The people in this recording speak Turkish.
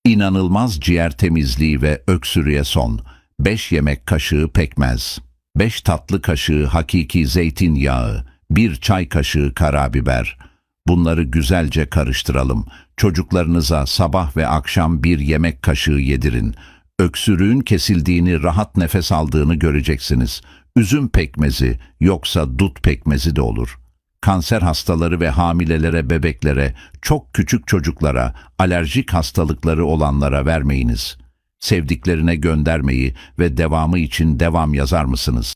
İnanılmaz ciğer temizliği ve öksürüğe son. 5 yemek kaşığı pekmez. 5 tatlı kaşığı hakiki zeytinyağı. 1 çay kaşığı karabiber. Bunları güzelce karıştıralım. Çocuklarınıza sabah ve akşam 1 yemek kaşığı yedirin. Öksürüğün kesildiğini, rahat nefes aldığını göreceksiniz. Üzüm pekmezi yoksa dut pekmezi de olur. Kanser hastaları ve hamilelere, bebeklere, çok küçük çocuklara, alerjik hastalıkları olanlara vermeyiniz. Sevdiklerine göndermeyi ve devamı için devam yazar mısınız?